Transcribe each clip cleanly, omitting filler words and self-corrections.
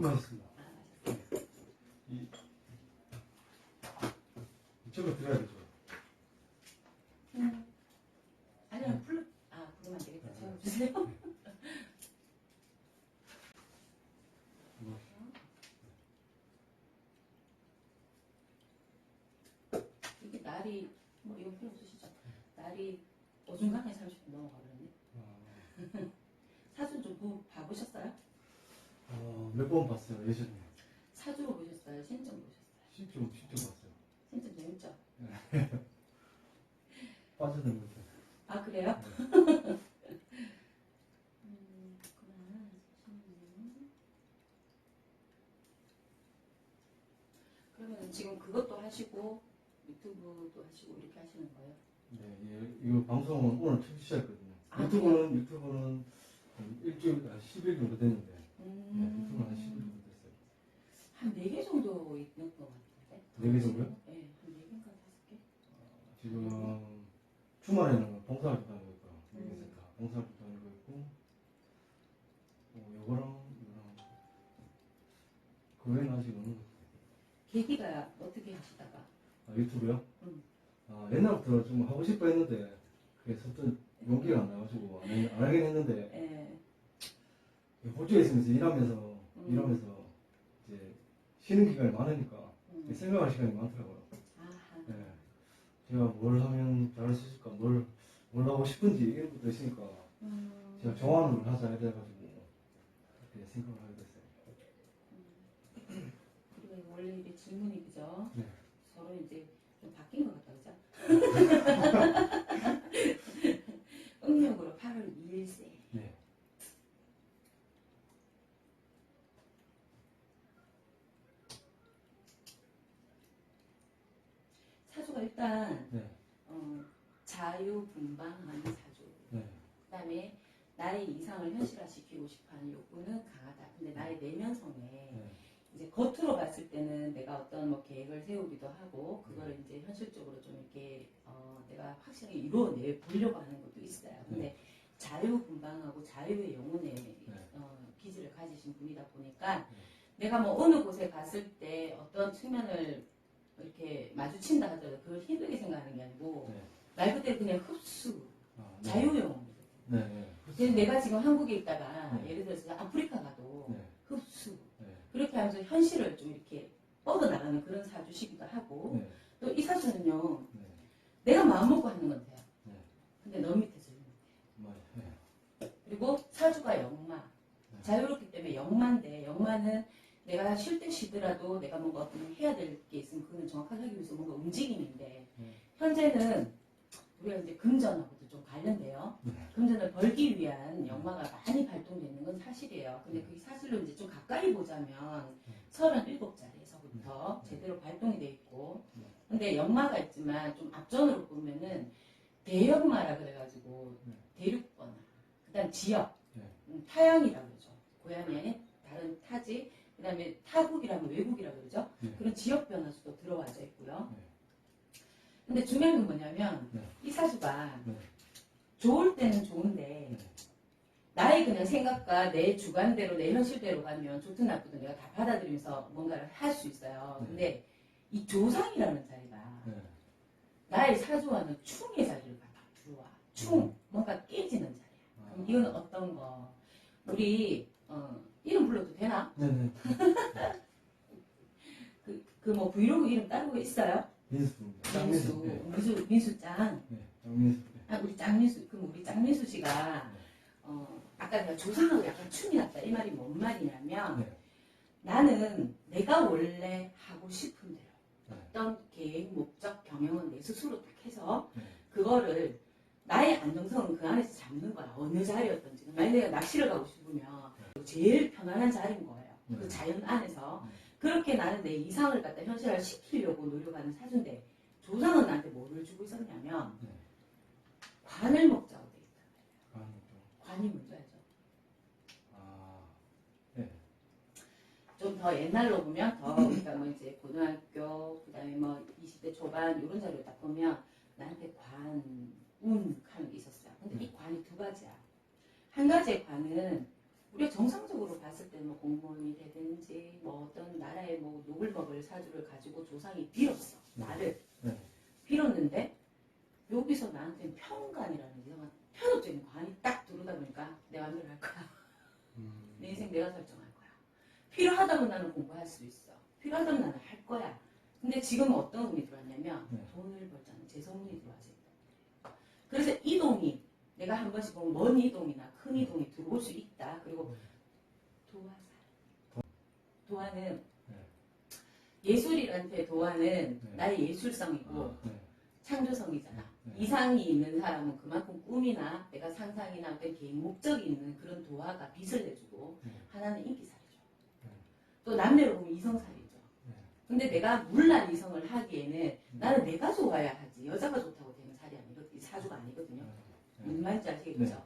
맛있습니다. 이쪽으로 드려야 되죠. 아니요, 부르면 안 되겠다. 제가 주세요. 이게 날이, 뭐 이거 필요 없으시죠? 날이 어중간하게 30분 넘어가 버렸네. 사주 좀 봐보셨어요? 몇 번 봤어요, 예전에. 사주로 보셨어요? 신점 보셨어요? 신점 봤어요. 신점 재밌죠? 빠져든 것 같아요. 아, 그래요? 네. 그러면 지금 그것도 하시고 유튜브도 하시고 이렇게 하시는 거예요? 네, 이거 방송은 오늘 처음 시작했거든요. 유튜브는 한 일주일, 10일 정도 됐는데, 유튜브는 한 10일 정도 됐어요. 한 4개 정도 있는 것 같은데? 4개 정도요? 네, 한 4개인가 5개? 지금 주말에는 봉사활동 다니고 있고요. 여기서 다 봉사활동 다니고 있고, 요거랑 그 외에는 아직 없는 것 같아요. 계기가 어떻게 하시다가? 유튜브요? 응. 옛날부터 좀 하고 싶어 했는데, 그게 서툰 용기가 안 나가지고 안 하긴 했는데, 호주에 있으면서 일하면서 이제 쉬는 기간이 많으니까 생각할 시간이 많더라고요. 네. 제가 뭘 하면 잘할 수 있을까, 뭘 하고 싶은지 이런 것도 있으니까 제가 좋아하는 걸 하자 이래가지고 그렇게 생각을 하게 됐어요. 그리고 원래 이게 질문이 그죠? 네. 서로 이제 좀 바뀐 것 같다 그죠? 음력으로 8월 2일세. 네. 사주가 일단 네. 자유분방한 사주. 네. 그다음에 나의 이상을 현실화시키고 싶어하는 욕구는 강하다. 근데 나의 내면성에 이제 겉으로 봤을 때는 내가 어떤 뭐 계획을 세우기도 하고 그거를 이제 현실적으로 좀 이렇게 내가 확실하게 이루어내 보려고 하는 것도 있어요. 근데 자유분방하고 자유의 영혼의 기질을 가지신 분이다 보니까 내가 뭐 어느 곳에 갔을 때 어떤 측면을 이렇게 마주친다 하더라도 그걸 힘들게 생각하는 게 아니고 말 그대로 그냥 흡수, 자유영혼이거든요. 그래서 내가 지금 한국에 있다가 예를 들어서 아프리카 가도 흡수, 그렇게 하면서 현실을 좀 이렇게 뻗어나가는 그런 사주시기도 하고 또 이 사주는요 내가 마음먹고 하는 건 돼요. 근데 너 밑에서 못해. 그리고 사주가 역마, 자유롭기 때문에 역마인데 역마는 내가 쉴 때 쉬더라도 내가 뭔가 어떤 해야 될 게 있으면 그거는 정확하게 하기 위해서 뭔가 움직임인데 현재는 우리가 이제 금전하고도 좀 관련돼요. 금전을 벌기 위한 역마가 많이 발동되는 건 사실이에요. 근데 그게 사실로 이제 좀 가까이 보자면 37자리에서부터 제대로 발동이 돼 있고 근데 역마가 있지만 좀 앞전으로 보면은 대역마라 그래가지고 대륙번화, 그 다음 지역, 타양이라고 그러죠. 고향이 아닌 다른 타지, 그 다음에 타국이라면 외국이라고 그러죠. 그런 지역 변화수도 들어와져 있고요. 근데 중요한 건 뭐냐면 이 사주가 좋을 때는 좋은데 나의 그냥 생각과 내 주관대로 내 현실대로 가면 좋든 나쁘든 내가 다 받아들이면서 뭔가를 할 수 있어요. 근데 이 조상이라는 자리가 나의 사주와는 충의 자리를 갖다 들어와. 충, 뭔가 깨지는 자리야. 그럼 이건 어떤 거? 우리 이름 불러도 되나? 네네. 그 뭐 브이로그 이름 따로 있어요? 민수입니다. 민수짱. 네, 장민수. 우리 짱민수. 그럼 우리 짱민수 씨가 아까 내가 조상하고 약간 충이 났다. 이 말이 뭔 말이냐면 나는 내가 원래 하고 싶은 대로 어떤 계획, 목적, 경영은 내 스스로 딱 해서 그거를 나의 안정성은 그 안에서 잡는 거야. 어느 자리였든지. 만약 내가 낚시를 가고 싶으면 제일 편안한 자리인 거예요. 그 자연 안에서. 그렇게 나는 내 이상을 갖다 현실화 시키려고 노력하는 사주인데 조상은 나한테 뭐를 주고 있었냐면 관을 먹자고 돼 있다. 관이 뭔지 알죠? 좀 더 옛날로 보면 그러니까 뭐 이제 고등학교 그다음에 뭐 20대 초반 이런 자리를 딱 보면 나한테 관, 운 하는 게 있었어요. 근데 이 관이 두 가지야. 한 가지의 관은 우리가 정상적으로 봤을 때 뭐 공무원이 되든지 사주를 가지고 조상이 빌었어. 나를. 네. 빌었는데 여기서 나한테는 평관이라는 이상한 편협적인 관이 딱 들어오다 보니까 내 마음대로 할 거야. 내 인생 내가 설정할 거야. 필요하다면 나는 공부할 수 있어. 필요하다면 나는 할 거야. 근데 지금은 어떤 운이 들어왔냐면 네. 돈을 벌자는 재성운이 들어와서 있다. 그래서 이동이 내가 한 번씩 보면 먼 이동이나 큰 이동이 들어올 수 있다. 그리고 도화살. 도화는 네. 예술이란 테 도화는 네. 나의 예술성이고 네. 창조성이잖아. 네. 이상이 있는 사람은 그만큼 꿈이나 내가 상상이나 어떤 개인 목적이 있는 그런 도화가 빛을 내주고 네. 하나는 인기살이죠. 네. 또 남매로 보면 이성살이죠. 네. 근데 내가 물난 이성을 하기에는 나는 내가 좋아야 하지 여자가 좋다고 되는 살이 아니거든요. 사주가 아니거든요. 무슨 말인지 아시겠죠? 네.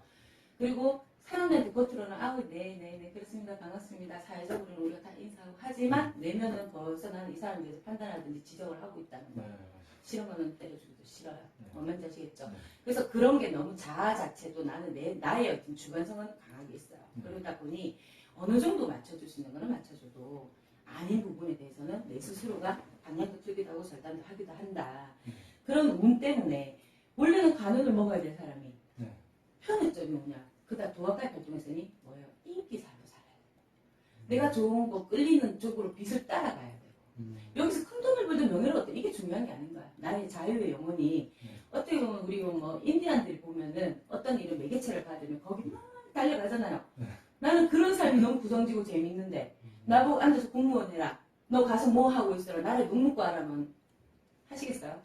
그리고 사람들한테 겉으로는 아우 네네네 그렇습니다 반갑습니다 사회적으로는 우리가 다 인사하고 하지만 내면은 벌써 나는 이 사람에 대해서 판단하든지 지적을 하고 있다는 네. 거예요. 싫으면 때려주기도 싫어요. 네. 뭔지 아시겠죠? 네. 그래서 그런 게 너무 자아 자체도 나는 나의 어떤 주관성은 강하게 있어요. 네. 그러다 보니 어느 정도 맞춰줄 수 있는 거는 맞춰줘도 아닌 부분에 대해서는 내 스스로가 방향도 틀기도 하고 절단도 하기도 한다. 네. 그런 운 때문에 원래는 간운을 먹어야 될 사람이 네. 편의점이 뭐냐? 그다음 도화까지 발동했으니 뭐예요? 인기살로 살아야 돼. 내가 좋은 거 끌리는 쪽으로 빛을 따라가야 되고 여기서 큰 돈을 벌든 명예를 얻든 이게 중요한 게 아닌 거야. 나의 자유의 영혼이 어떻게 보면 우리 뭐 인디안들이 보면은 어떤 일을 매개체를 받으면 거기 막 달려가잖아요. 나는 그런 삶이 너무 구성지고 재밌는데 나보고 앉아서 공무원 해라. 너 가서 뭐 하고 있어라. 나를 묵묵고 하라면 하시겠어요?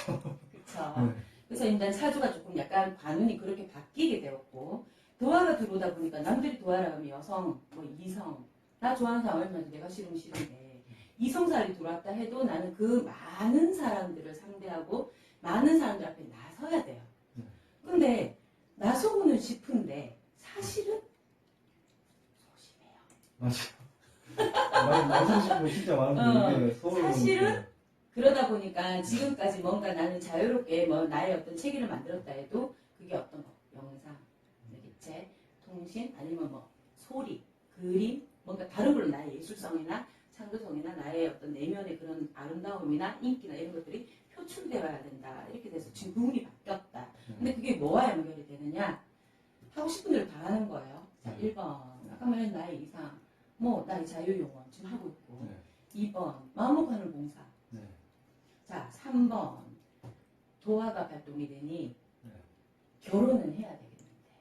그렇죠. 네. 그래서 일단 사주가 조금 약간 관운이 그렇게 바뀌게 되었고 도화가 들어오다 보니까 남들이 도화라 하면 여성, 뭐 이성 나 좋아하는 사람 얼마나 내가 싫으면 싫은데 이성살이 들어왔다 해도 나는 그 많은 사람들을 상대하고 많은 사람들 앞에 나서야 돼요. 근데 나서고는 싶은데 사실은 소심해요. 말씀하신 거 진짜 많은데 이게 서울 사실은 그러다 보니까 지금까지 뭔가 나는 자유롭게 뭐 나의 어떤 체계를 만들었다 해도 그게 어떤 거 영상, 매체, 통신 아니면 뭐 소리, 그림 뭔가 다른 걸로 나의 예술성이나 창조성이나 나의 어떤 내면의 그런 아름다움이나 인기나 이런 것들이 표출되어야 된다. 이렇게 돼서 지금 부분이 바뀌었다. 근데 그게 뭐와 연결이 되느냐? 하고 싶은 대로 다 하는 거예요. 자, 1번 아까 말한 나의 이상 뭐 나의 자유용언 지금 하고 있고 2번 마음 먹고 하는 봉사 자, 3번 도화가 발동이 되니 결혼은 해야 되겠는데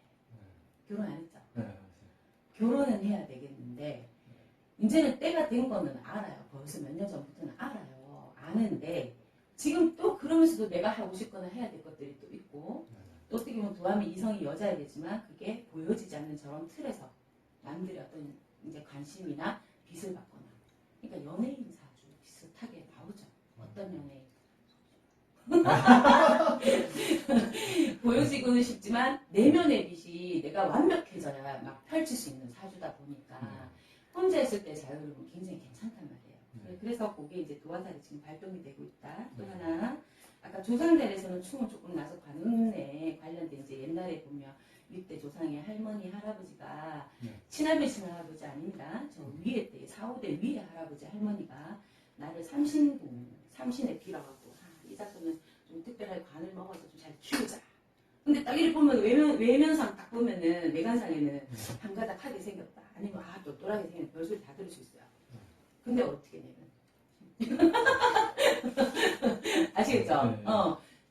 결혼 안 했죠? 결혼은 해야 되겠는데 이제는 때가 된 거는 알아요. 벌써 몇 년 전부터는 알아요. 아는데 지금 또 그러면서도 내가 하고 싶거나 해야 될 것들이 또 있고 또 어떻게 보면 도화면 이성이 여자야 되지만 그게 보여지지 않는 저런 틀에서 남들의 어떤 이제 관심이나 빛을 받거나 그러니까 연예인 사주 비슷하게 나오죠. 어떤 연예인 보여지고는 싶지만 내면의 빛이 내가 완벽해져야 막 펼칠 수 있는 사주다 보니까 혼자 있을 때 자유로움은 굉장히 괜찮단 말이에요. 그래서 그게 이제 도화살이 지금 발동이 되고 있다. 또 하나 아까 조상들에서는 춤을 조금 나서 관운에 관련된 이제 옛날에 보면 6대 조상의 할머니 할아버지가 친할머니 친할아버지 아닙니다. 저 위에 때 4, 5대 위에 할아버지 할머니가 나를 삼신에 빌어갖고 이 자손은 좀 특별하게 관을 먹어서 좀 잘 키우자. 근데 딱 이렇게 보면 외면상 딱 보면은 외관상에는 한가닥하게 생겼다. 아니면 또 또라게 생긴 별소리 다 들을 수 있어요. 근데 어떻게 내면 아시겠죠?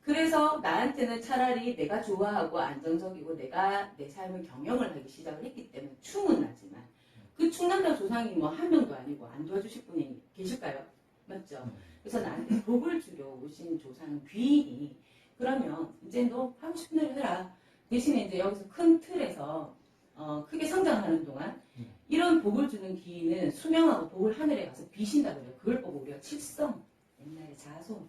그래서 나한테는 차라리 내가 좋아하고 안정적이고 내가 내 삶을 경영을 하기 시작을 했기 때문에 충은 나지만 그 충남자 조상이 뭐 한 명도 아니고 안 도와주실 분이 계실까요? 맞죠? 그래서 나한테 복을 주려 오신 조상 귀인이 그러면 이제 너 하고 싶은 대로 해라. 대신에 이제 여기서 큰 틀에서 크게 성장하는 동안 이런 복을 주는 기인은 수명하고 복을 하늘에 가서 비신다 그래요. 그걸 보고 우리가 칠성, 옛날에 자손,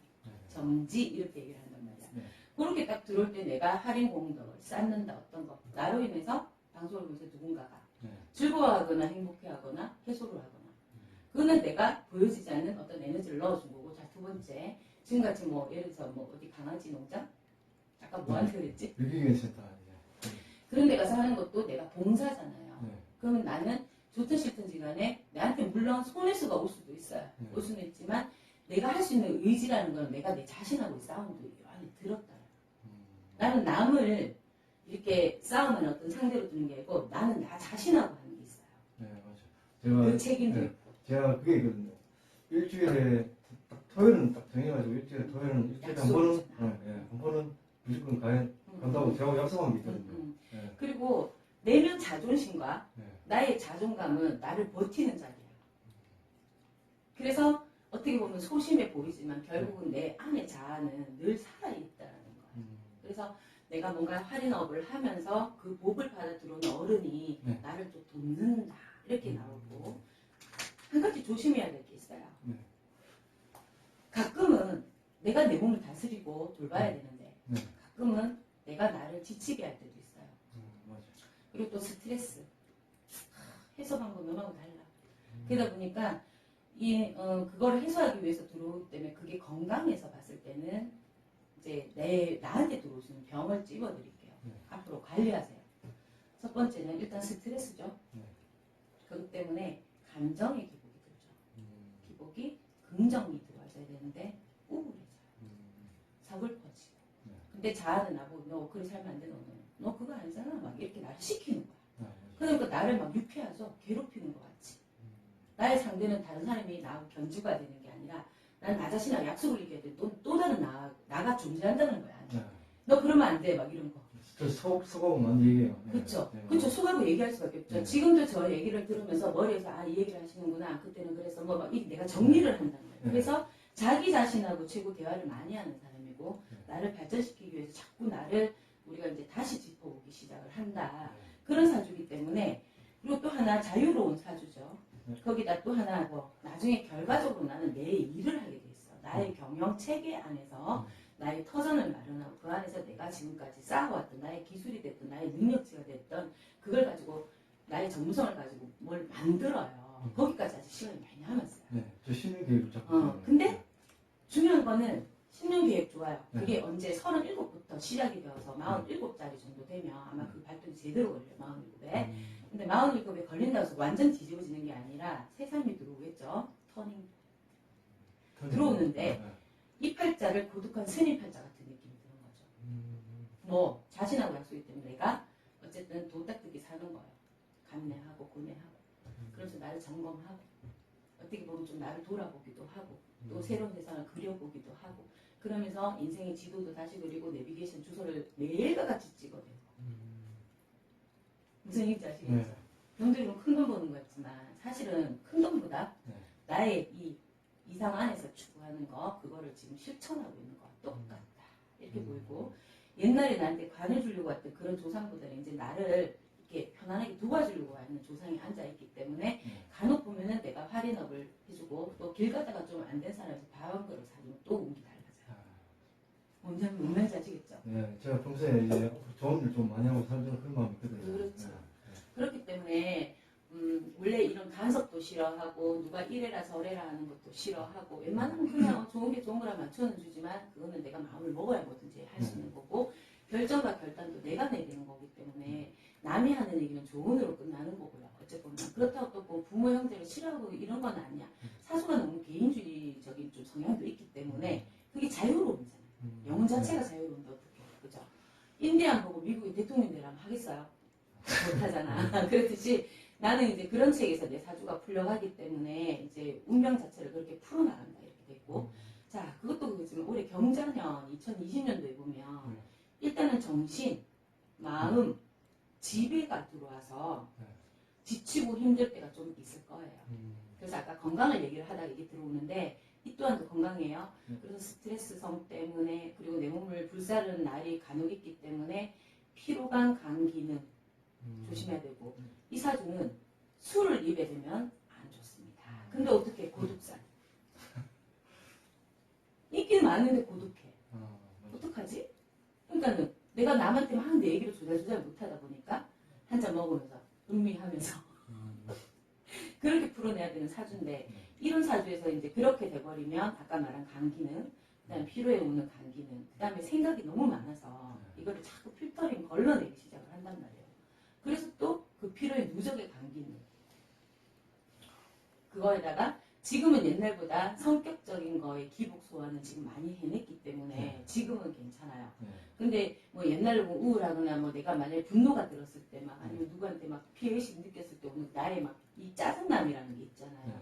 점지 이렇게 얘기를 한단 말이야. 그렇게 딱 들어올 때 내가 할인 공덕을 쌓는다 어떤 거. 나로 인해서 방송을 보면서 누군가가 즐거워하거나 행복해하거나 해소를 하거나 그거는 내가 보여지지 않는 어떤 에너지를 넣어준 거고. 자, 두 번째 지금같이 뭐 예를 들어서 뭐 어디 강아지 농장? 아까 뭐 한다 그랬지? 여기 괜찮다. 그런 데 가서 하는 것도 내가 봉사잖아요. 그러면 나는 좋든 싫든지 간에 나한테 물 물론 손해수가 올 수도 있어요. 네. 올 수는 있지만 내가 할 수 있는 의지라는 건 내가 내 자신하고 싸움도 이 안에 들었다. 나는 남을 이렇게 싸움은 어떤 상대로 두는 게 아니고 나는 나 자신하고 하는 게 있어요. 네, 맞아요. 그 책임도 네, 있고. 제가 그게 있거든요. 일주일에 딱 토요일은 딱 정해가지고 일주일에 토요일은 일주일에 한 번은 약속이잖아. 한 번은 무조건 간다고 제가 약속한 게 있거든요. 네. 그리고 내면 자존심과 네. 나의 자존감은 나를 버티는 자리야. 그래서 어떻게 보면 소심해 보이지만 결국은 내 안의 자아는 늘 살아있다는 거야. 그래서 내가 뭔가 할인업을 하면서 그 복을 받아 들어오는 어른이 네. 나를 또 돕는다 이렇게 나오고 한 가지 조심해야 될 게 있어요. 네. 가끔은 내가 내 몸을 다스리고 돌봐야 되는데 네. 가끔은 내가 나를 지치게 할 때도 있어요. 맞아요. 그리고 또 스트레스 해소 방법 너무하고 달라. 그러다 보니까 그거를 해소하기 위해서 들어오기 때문에 그게 건강에서 봤을 때는 이제 나한테 들어올 수 있는 병을 찝어드릴게요. 네. 앞으로 관리하세요. 첫 번째는 일단 스트레스죠. 네. 그렇기 때문에 감정의 기복이 들죠. 기복이 긍정이 들어와줘야 되는데 우울해져요. 서글퍼지고. 네. 근데 자아는 나보고 너 그렇게 살면 안 돼. 너 그거 아니잖아. 막 이렇게 나를 시키는 거야. 맞아요. 그러니까 나를 막 유쾌하죠. 괴롭히는 것 같이. 나의 상대는 다른 사람이 나하고 견주가 되는 게 아니라 난 나 자신하고 약속을 이겨야 돼. 또 다른 나가 존재한다는 거야. 네. 너 그러면 안 돼. 막 이런 거. 저 속하고 많이 얘기해요. 네. 그렇죠. 네. 그렇죠. 속하고 얘기할 수밖에 없죠. 네. 지금도 저 얘기를 들으면서 머리에서 이 얘기를 하시는구나. 그때는 그래서 내가 정리를 한다는 거예요. 네. 그래서 자기 자신하고 최고 대화를 많이 하는 사람이고 네. 나를 발전시키기 위해서 자꾸 나를 우리가 이제 다시 짚어보기 시작을 한다. 네. 그런 사주이기 때문에 그리고 또 하나 자유로운 사주죠. 네. 거기다 또 하나 나중에 결과적으로 나는 내 일을 하게 돼 있어. 나의 경영 체계 안에서 나의 터전을 마련하고 그 안에서 내가 지금까지 쌓아왔던 나의 기술이 됐든 나의 능력치가 됐든 그걸 가지고 나의 전문성을 가지고 뭘 만들어요. 거기까지 아직 시간이 많이 남았어요. 네. 저 신문 계획을 자꾸. 근데 중요한 거는 10년 계획 좋아요. 네. 그게 언제 37부터 시작이 되어서 47짜리 정도 되면 아마 그 발동이 제대로 걸려요. 47에. 근데 47에 걸린다고 해서 완전 뒤집어지는 게 아니라 새삼이 들어오겠죠. 터닝. 들어오는데 이 팔자를 고독한 스님 팔자 같은 느낌이 드는 거죠. 자신하고 약속이기 때문에 내가 어쨌든 도딱뜨기 사는 거예요. 감내하고 고뇌하고. 그래서 나를 점검하고 어떻게 보면 좀 나를 돌아보기도 하고 또 새로운 세상을 그려보기도 하고 그러면서 인생의 지도도 다시 그리고 내비게이션 주소를 매일과 같이 찍어대고 무슨 얘기인지 아시겠죠? 네. 돈들은 큰 돈 버는 거 같지만 사실은 큰 돈보다 네. 나의 이 이상 안에서 추구하는 거 그거를 지금 실천하고 있는 거와 똑같다 이렇게 보이고 옛날에 나한테 관을 주려고 했던 그런 조상보다는 이제 나를 이렇게 편안하게 도와주려고 하는 조상이 앉아있기 때문에 간혹 보면은 내가 할인업을 해주고 또 길 가다가 좀 안 된 사람한테 밥 한 그릇 사주면 또 운기 달라져요. 뭔 말인지 아시겠죠? 네. 제가 평소에 이제 좋은 일 좀 많이 하고 살려는 그런 마음이 있거든요. 그렇죠. 네. 그렇기 때문에 원래 이런 간섭도 싫어하고 누가 이래라 저래라 하는 것도 싫어하고 웬만하면 그냥 좋은 게 좋은 거라 맞춰는 주지만 그거는 내가 마음을 먹어야 뭐든지 할 수 있는 거고 결정과 결단도 내가 내리는 거기 때문에 남이 하는 얘기는 조언으로 끝나는 거고요. 어쨌거나 그렇다고 또 뭐 부모 형제를 싫어하고 이런 건 아니야. 사수가 너무 개인주의적인 좀 성향도 있기 때문에 그게 자유로움이잖아요. 영혼 자체가 자유로운데 어떻게 그죠? 인디안 보고 미국의 대통령 되라면 하겠어요? 못하잖아. 그렇듯이 나는 이제 그런 책에서 내 사주가 풀려가기 때문에 이제 운명 자체를 그렇게 풀어나간다 이렇게 됐고 자 그것도 그렇지만 올해 경자년 2020년도에 보면 일단은 정신, 마음, 지배가 들어와서 지치고 힘들 때가 좀 있을 거예요. 그래서 아까 건강을 얘기를 하다가 이게 들어오는데 이 또한도 건강이에요. 그래서 스트레스성 때문에 그리고 내 몸을 불사르는 날이 간혹 있기 때문에 피로감, 감기는 조심해야 되고 이 사주는 술을 입에 대면 안 좋습니다. 근데 어떻게 고독산 인기는 많은데 고독해. 어떡하지? 그러니까는 내가 남한테 막 내 얘기를 조잘조잘 못하다 보니까 한 잔 먹으면서 음미하면서 그렇게 풀어내야 되는 사주인데 이런 사주에서 이제 그렇게 돼버리면 아까 말한 감기는 그다음에 피로에 오는 감기는 그다음에 생각이 너무 많아서 이거를 자꾸 필터링 걸러내기 시작을 한단 말이에요. 그래서 또 그 피로의 누적의 감기는 그거에다가 지금은 옛날보다 성격적인 거에 기복 소화는 지금 많이 해냈기 때문에 네. 지금은 괜찮아요. 네. 근데 뭐 옛날로 뭐 우울하거나 뭐 내가 만약에 분노가 들었을 때 막 아니면 누구한테 막 피해의식 느꼈을 때 오는 나의 막 이 짜증남이라는 게 있잖아요. 네.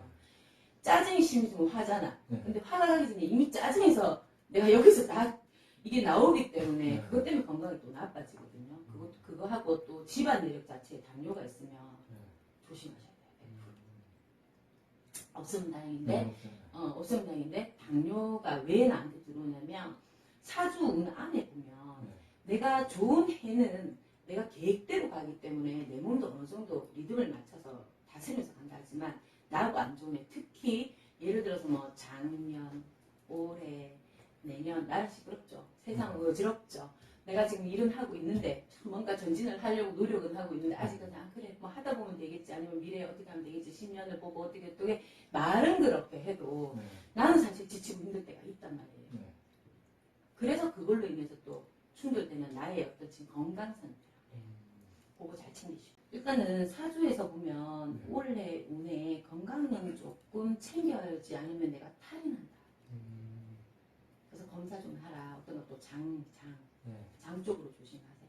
짜증이 심해지면 화잖아. 네. 근데 화가 나기 전에 이미 짜증에서 내가 여기서 다 이게 나오기 때문에 네. 그것 때문에 건강이 또 나빠지거든요. 그거하고 또 집안 내력 자체에 담요가 있으면 네. 조심하셔야 돼요. 없으면 다행인데, 네. 없으면 다행인데 당뇨가 왜 나한테 들어오냐면 사주운 안에 보면 네. 내가 좋은 해는 내가 계획대로 가기 때문에 내 몸도 어느 정도 리듬을 맞춰서 다스리면서 간다 하지만 나하고 안 좋은 해 특히 예를 들어서 뭐 작년, 올해, 내년 날 시끄럽죠. 세상 어지럽죠. 내가 지금 일은 하고 있는데 뭔가 전진을 하려고 노력은 하고 있는데 아직은 그래 뭐 하다 보면 되겠지 아니면 미래에 어떻게 하면 되겠지 10년을 보고 어떻게 말은 그렇게 해도 네. 나는 사실 지치고 힘들 때가 있단 말이에요. 네. 그래서 그걸로 인해서 또 충돌되는 나의 어떤 지금 건강 상태 그거 잘 챙기시고 일단은 사주에서 보면 네. 올해 운에 건강은 조금 챙겨야지 않으면 내가 탈이 난다. 그래서 검사 좀 하라. 어떤 것도 장 쪽으로 조심하셔야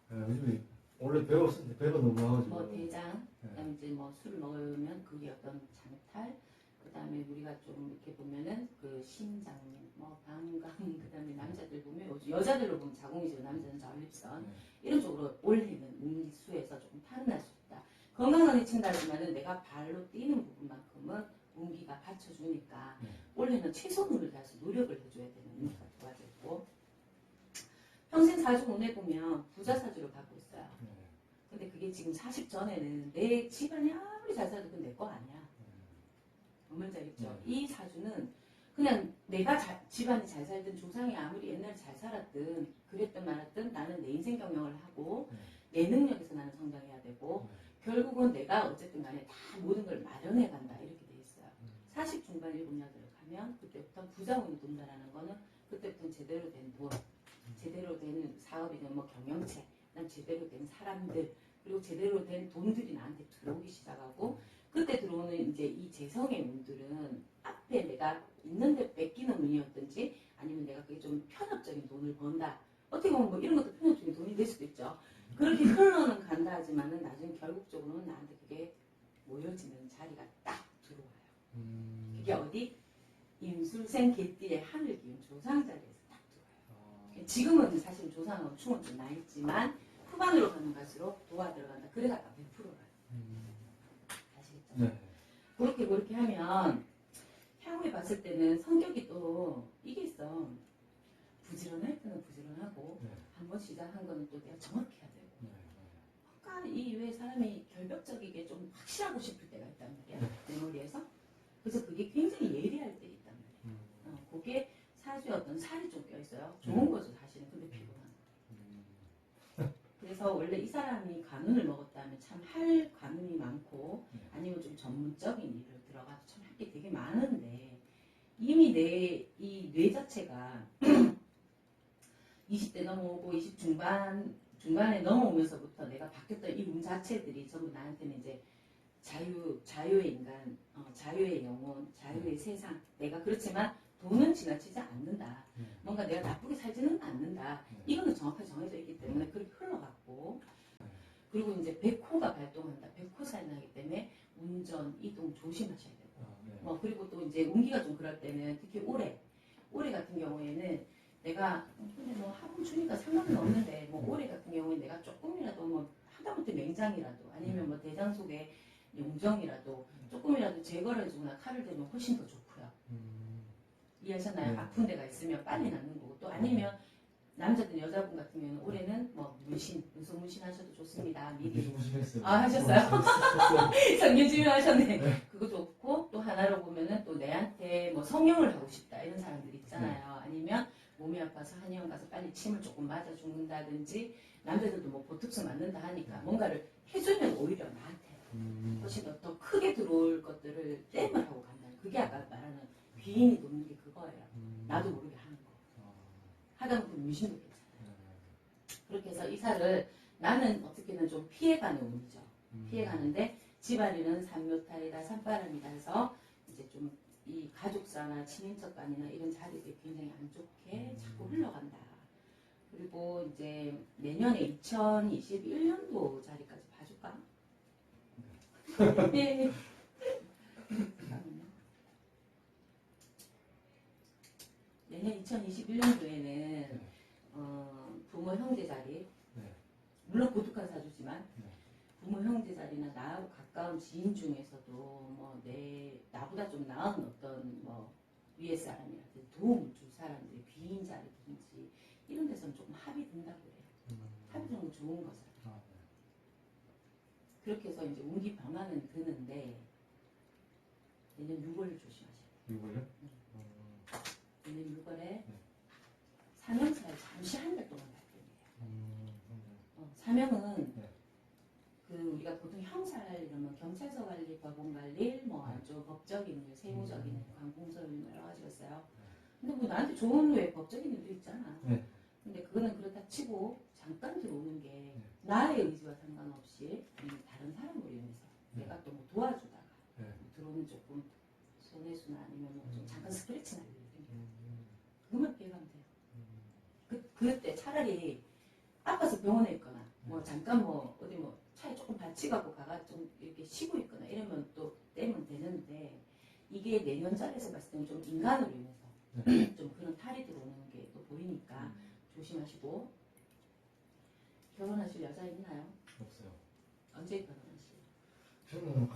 돼요. 요즘에 원래 배가 없었는데 배가 너무 나가지고. 뭐 대장, 네. 그다음에 이제 뭐 술을 먹으면 그게 어떤 장탈, 그다음에 우리가 좀 이렇게 보면은 그 심장, 뭐 방광, 그다음에 남자들 보면 여자들로 보면 자궁이지만 남자는 전립선 네. 이런 쪽으로 올해는 운기수에서 조금 탈은 날 수 있다. 건강은 해친다지만은 내가 발로 뛰는 부분만큼은 운기가 받쳐주니까 네. 올해는 최선을 다해서 노력을 해줘야 되는 운기가 들어와져 있고 평생 사주 운에 보면 부자 사주를 갖고 있어요. 네. 근데 그게 지금 40 전에는 내 집안이 아무리 잘 살아도 그건 내 거 아니야. 뭔지 알겠죠? 이 사주는 그냥 내가 집안이 잘 살든 조상이 아무리 옛날에 잘 살았든 그랬든 말았든 나는 내 인생 경영을 하고 내 능력에서 나는 성장해야 되고 결국은 내가 어쨌든 간에 다 모든 걸 마련해 간다 이렇게 돼 있어요. 40 중반 일곱녀들을 가면 그때부터 부자운이 돈다라는 거는 그때부터 제대로 된 돈, 제대로 된 사업이든 뭐 경영체, 그다음 제대로 된 사람들 그리고 제대로 된 돈들이 나한테 들어오기 시작하고 그때 들어오는 이제 이 재성의 운들은 앞에 내가 있는데 뺏기는 운이었든지 아니면 내가 그게 좀 편협적인 돈을 번다. 어떻게 보면 뭐 이런 것도 편협적인 돈이 될 수도 있죠. 그렇게 흘러는 간다 하지만은 나중에 결국적으로는 나한테 그게 모여지는 자리가 딱 들어와요. 그게 어디? 임술생 개띠의 하늘 기운 조상 자리에서 딱 들어와요. 지금은 사실 조상은 충은 좀 나있지만 후반으로 가면 갈수록 도와 들어간다. 그래서 아까 100%라. 아시겠죠? 네. 그렇게 하면 향후에 봤을 때는 성격이 또 이게 있어. 부지런할 때는 부지런하고 네. 한번 시작한 거는 또 내가 정확해야 되고 네. 약간 이 이외에 사람이 결벽적이게 좀 확실하고 싶을 때가 있단 말이야. 내 머리에서. 그래서 그게 굉장히 예리할 때 있단 말이야. 그게 사주에 어떤 살이 좀 껴있어요. 좋은 거죠 사실은. 근데 피곤한 거. 그래서 원래 이 사람이 관운을 먹었다면 참 할 관운이 많고 아니면 좀 전문적인 일을 들어가도 참 할 게 되게 많은데 이미 내 이 뇌 자체가 20대 넘어오고 20 중반에 넘어오면서부터 내가 바뀌었던 이 운 자체들이 전부 나한테는 이제 자유의 인간, 자유의 영혼, 자유의 세상. 내가 그렇지만 돈은 지나치지 않는다. 뭔가 내가 나쁘게 살지는 않는다. 이거는 정확하게 정해져 있기 때문에 그렇게 흘러갔고 그리고 이제 백호가 발동한다. 백호살이 나기 때문에 운전, 이동 조심하셔야 되고 뭐 그리고 또 이제 운기가 좀 그럴 때는 특히 올해 같은 경우에는 내가 근데 뭐 하루 주니까 상관은 없는데 뭐 올해 같은 경우에 내가 조금이라도 뭐 하다못해 맹장이라도 아니면 뭐 대장 속에 용정이라도 조금이라도 제거를 해주거나 칼을 대면 훨씬 더 좋고요. 이해하셨나요? 네. 아픈 데가 있으면 빨리 낫는 거고 또 아니면 남자든 여자분 같은 경우는 올해는 뭐 눈썹 문신하셔도 좋습니다. 미리. 무슨 아, 하셨어요? 성년지명 하셨네. 그거 좋고 또 하나로 보면은 또 내한테 뭐 성형을 하고 싶다 이런 사람들 있잖아요. 아니면 몸이 아파서 한의원 가서 빨리 침을 조금 맞아 죽는다든지 남자들도 뭐 보톡스 맞는다 하니까 뭔가를 해주면 오히려 나한테 훨씬 더 크게 들어올 것들을 땜을 하고 간다는 그게 아까 말하는 귀인이 돕는 게 그거예요. 나도 모르게 하는 거. 하다못해 문신도 괜찮아요. 그렇게 해서 이 살을 나는 어떻게든 좀 피해가는 운이죠. 피해가는데 집안에는 산묘탈이다, 산바람이다 해서 이제 좀 이 가족사나 친인척간이나 이런 자리들이 굉장히 안 좋게 자꾸 흘러간다. 그리고 이제 내년에 2021년도 자리까지 봐줄까? 네. 내년 2021년도에는 부모 형제 자리, 물론 고독한 사주지만 부모 형제 자리나 나하고 가까운 지인 중에서도 뭐 나보다 좀 나은 어떤 뭐 위에 사람이라든지 도움을 줄 사람들이 귀인 자리든지 이런 데서는 조금 합이 된다고 해요. 합이 되는 건 좋은 거잖아요. 그렇게 해서 이제 운기 변화는 드는데 내년 6월 조심하셔야 돼요. 6월요? 내년 6월에 사명사에 잠시 한 달 동안 발견해요. 사명은 그 우리가 보통 형사를 이러면 경찰서 관리, 법원 관리, 뭐 아주 법적인 일, 세무적인 일, 관공서일 여러 가지가 있어요. 근데 뭐 나한테 좋은 왜 법적인 일도 있잖아. 근데 그거는 그렇다 치고 잠깐 들어오는 게 나의 의지와 상관없이 다른 사람으로 인해서 내가 또 뭐 도와주다가 뭐 들어오는 조금 손해수나 아니면 뭐좀 잠깐 스트레치 날리는 그것만 피해가면 돼요. 그때 차라리 아파서 병원에 있거나 뭐 잠깐 뭐 어디 뭐 차에 조금 받치 갖고 가가 좀 이렇게 쉬고 있거나 이러면 또 떼면 되는데 이게 내년달에서 봤을 때는 좀 인간으로 인해서 좀 그런 탈이 들어오는 게 또 보이니까 조심하시고. 결혼하실 여자 있나요? 없어요. 언제 결혼하실? 저는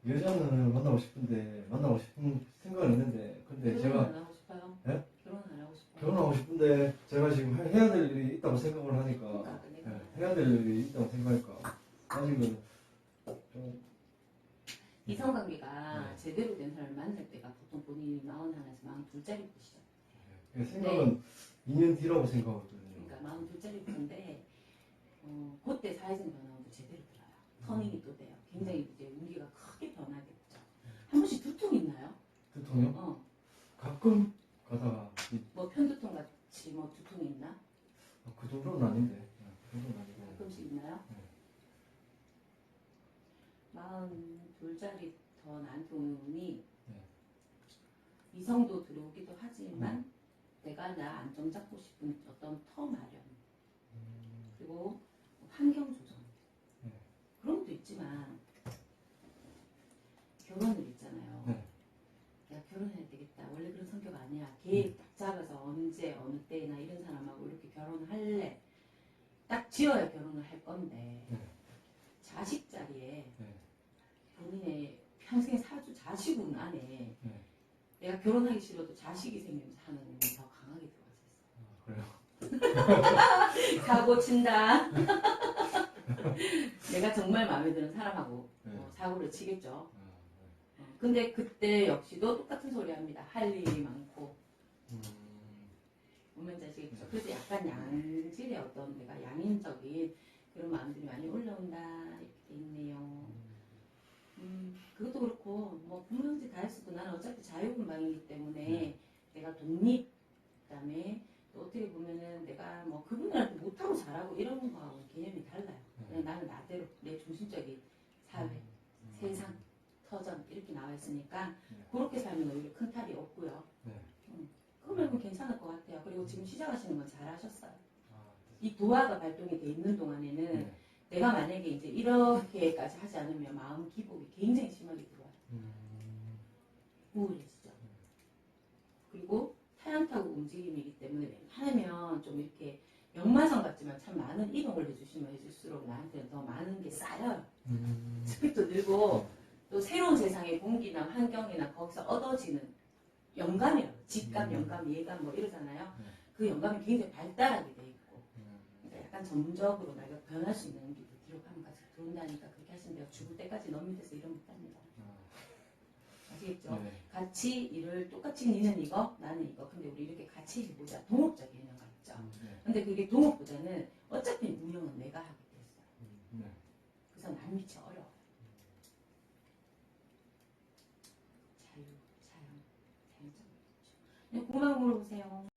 여자는 만나고 싶은데 만나고 싶은 생각은 있는데 근데 결혼 제가 안 하고 싶어요? 예? 결혼 안 하고 싶어요? 결혼하고 싶은데 제가 지금 해야 될 일이 있다고 생각을 하니까 그러니까 해야 될 일이 있다고 생각하니까 아직은 좀 이성관계가 제대로 된 사람을 만날 때가 보통 본인이 41에서 42짜리 끝이죠. 생각은 2년 뒤라고 생각하거든요. 그러니까 42짜리 그때 사회적 변화도 제대로 들어요. 터닝이 또 돼요. 굉장히 이제 운기가 크게 변하겠죠. 한 번씩 두통 있나요? 두통요? 가끔 가다가 뭐 편두통 같이 뭐 두통이 있나? 그 정도는 아닌데. 그 정도는 아니고. 가끔씩 있나요? 42짜리 더 나한테 오는 운이 이성도 들어오기도 하지만 내가 나 안정 잡고 싶은 어떤 터 마련 그리고 환경 조정 그런 것도 있지만 결혼을 있잖아요. 내가 결혼해야 되겠다. 원래 그런 성격 아니야. 계획 딱 잡아서 언제 어느 때나 이런 사람하고 이렇게 결혼을 할래. 딱 지어야 결혼을 할 건데 자식 자리에 본인의 평생 사주 자식운 안에 내가 결혼하기 싫어도 자식이 생기면서 하는 운이 더 강하게 들어가서 그래요? 사고 친다. 내가 정말 마음에 드는 사람하고 사고를 치겠죠. 근데 그때 역시도 똑같은 소리 합니다. 할 일이 많고. 보면 자시겠죠. 그래서 약간 양질의 어떤 내가 양인적인 그런 마음들이 많이 올라온다. 이렇게 돼 있네요. 그것도 그렇고, 뭐, 부모형제 다 했어도 나는 어차피 자유분방이기 때문에 내가 독립, 그 다음에 또 어떻게 보면은 내가 뭐 그분들한테 못하고 잘하고 이런 거하고 개념이 달라요. 그냥 나는 나대로 내 중심적인 사회, 세상, 터전 이렇게 나와 있으니까 그렇게 살면 오히려 큰 탈이 없고요. 그거 말고 괜찮을 것 같아요. 그리고 지금 시작하시는 건 잘하셨어요. 이 도화가 발동이 돼 있는 동안에는 내가 만약에 이제 이렇게까지 하지 않으면 마음 기복이 굉장히 심하게 들어와요. 우울해지죠. 그리고 타양 타고 움직임이기 때문에 웬만하면 좀 이렇게 역마성 같지만 참 많은 이동을 해주시면 해줄수록 나한테는 더 많은 게 쌓여요. 스피드도 늘고 또 새로운 세상의 공기나 환경이나 거기서 얻어지는 영감이라고 직감, 영감, 예감 뭐 이러잖아요. 그 영감이 굉장히 발달하게 돼 있고 그러니까 약간 점적으로 내가 변할 수 있는 게 뒤로 가면 같이 들어온다니까 그렇게 하시면 돼요. 죽을 때까지 너무 밑에서 일을 못합니다. 아시겠죠? 같이 일을 똑같이 니는 이거 나는 이거 근데 우리 이렇게 같이 해보자. 동업자 개념 같죠? 근데 그게 동업보다는 어차피 운영은 내가 하게 됐어요. 그래서 난 미쳐 어려워요. 자유, 자연, 자연적으로. 그냥 궁금한 거 물어보세요.